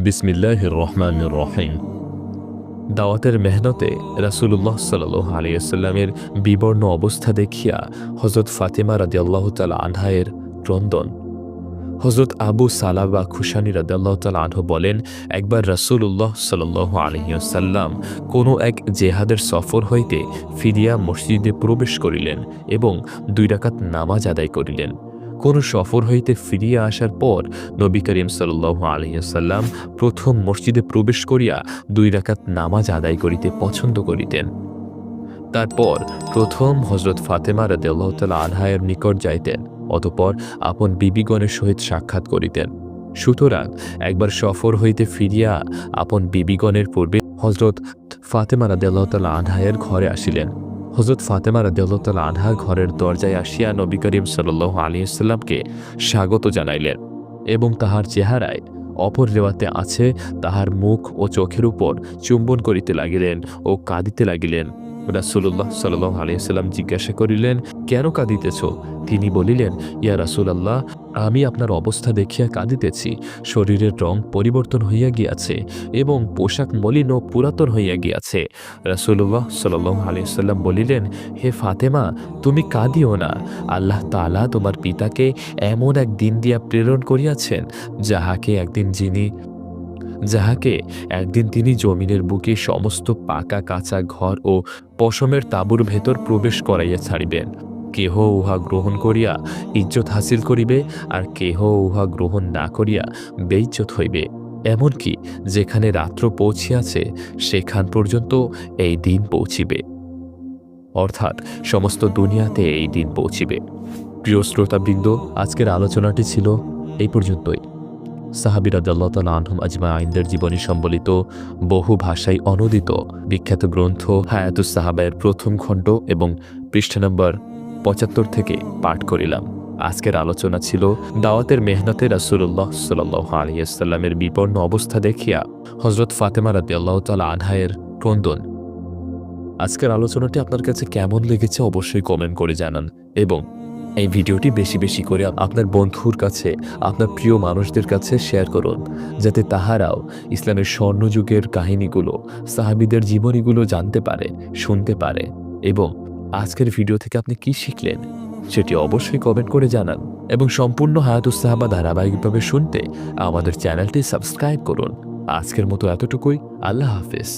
বিসমিল্লাহির রহমানির রহিম। দাওয়াতের মেহনতে রাসূলুল্লাহ সাল্লাল্লাহু আলাইহি ওয়াসাল্লামের বিবর্ণ অবস্থা দেখিয়া হযরত ফাতেমা রাদিয়াল্লাহু তাআলা আনহা এর ক্রন্দন। হযরত আবু সালাবা খুশানী রাদিয়াল্লাহু তাআলা আনহু বলেন, একবার রাসূলুল্লাহ সাল্লাল্লাহু আলাইহি ওয়াসাল্লাম কোনো এক জেহাদের সফর হইতে ফিরিয়া মসজিদে প্রবেশ করিলেন এবং 2 রাকাত নামাজ আদায় করিলেন। কোন সফর হইতে ফিরিয়া আসার পর নবী করিম সাল্লাল্লাহু আলাইহি ওয়াসাল্লাম প্রথম মসজিদে প্রবেশ করিয়া 2 রাকাত নামাজ আদায় করিতে পছন্দ করিতেন। তারপর প্রথম হযরত ফাতেমা রাদিয়াল্লাহু তাআলা আনহা এর নিকট যাইতেন, অতঃপর আপন বিবিগণের সহিত সাক্ষাৎ করিতেন। সুতরাং একবার সফর হইতে ফিরিয়া আপন বিবিগণের পূর্বে হযরত ফাতেমা রাদিয়াল্লাহু তাআলা আনহা এর ঘরে আসিলেন। হযরত ফাতেমা রাদিয়াল্লাহু তাআলা আনহা ঘরের দরজায় আসিয়া নবী করিম সাল্লাল্লাহু আলাইহি ওয়াসাল্লামকে স্বাগত জানাইলেন এবং তাহার চেহারায় অপর রেওয়াতে আছে তাহার মুখ ও চোখের উপর চুম্বন করিতে লাগিলেন ও কাঁদিতে লাগিলেন। রাসূলুল্লাহ সাল্লাল্লাহু আলাইহি ওয়াসাল্লাম জিজ্ঞাসা করিলেন, কেন কাঁদিতেছ? তিনি বলিলেন, ইয়া রাসূলাল্লাহ, আমি আপনার অবস্থা দেখিয়া কাঁদিতেছি। শরীরের রং পরিবর্তন হইয়া গিয়াছে এবং পোশাক মলিন ও পুরাতন হইয়া গিয়াছে। রাসূলুল্লাহ সাল্লাল্লাহু আলাইহি ওয়াসাল্লাম বলিলেন, হে ফাতেমা, তুমি কাঁদিও না। আল্লাহ তাআলা তোমার পিতাকে এমন এক দিন দিয়া প্রেরণ করিয়াছেন যাহাকে একদিন তিনি জমিনের বুকে সমস্ত পাকা কাঁচা ঘর ও পশমের তাঁবুর ভেতর প্রবেশ করাইয়া ছাড়িবেন। কেহ উহা গ্রহণ করিয়া ইজ্জত হাসিল করিবে, আর কেহ উহা গ্রহণ না করিয়া বেইজ্জত হইবে। এমনকি যেখানে রাত্র পৌঁছিয়াছে সেখান পর্যন্ত এই দিন পৌঁছিবে, অর্থাৎ সমস্ত দুনিয়াতে এই দিন পৌঁছিবে। প্রিয় শ্রোতাবৃন্দ, আজকের আলোচনাটি ছিল এই পর্যন্তই। সাহাবী রাদিয়াল্লাহু তাআলা আনহুম আজমাইনদের জীবনী সম্বলিত বহু ভাষায় অনূদিত বিখ্যাত গ্রন্থ হায়াতুস সাহাবায়ের প্রথম খণ্ড এবং পৃষ্ঠা নম্বর 75 থেকে পাঠ করিলাম। আজকের আলোচনা ছিল দাওয়াতের মেহনতে রাসূলুল্লাহ সাল্লাল্লাহু আলাইহি ওয়াসাল্লামের বিপন্ন অবস্থা দেখিয়া হযরত ফাতেমা রাদিয়াল্লাহু তাআলা আনহা এর ক্রন্দন। আজকের আলোচনাটি আপনার কাছে কেমন লেগেছে অবশ্যই কমেন্ট করে জানান এবং এই ভিডিওটি বেশি বেশি করে আপনার বন্ধুর কাছে, আপনার প্রিয় মানুষদের কাছে শেয়ার করুন, যাতে তাহারাও ইসলামের স্বর্ণযুগের কাহিনীগুলো, সাহাবীদের জীবনীগুলো জানতে পারে, শুনতে পারে। এবং আজকের ভিডিও থেকে আপনি কি শিখলেন সেটি অবশ্যই কমেন্ট করে জানান এবং সম্পূর্ণ হায়াতুস সাহাবা ধারাবাহিকভাবে শুনতে আমাদের চ্যানেলটি সাবস্ক্রাইব করুন। আজকের মতো এতটুকুই। আল্লাহ হাফেজ।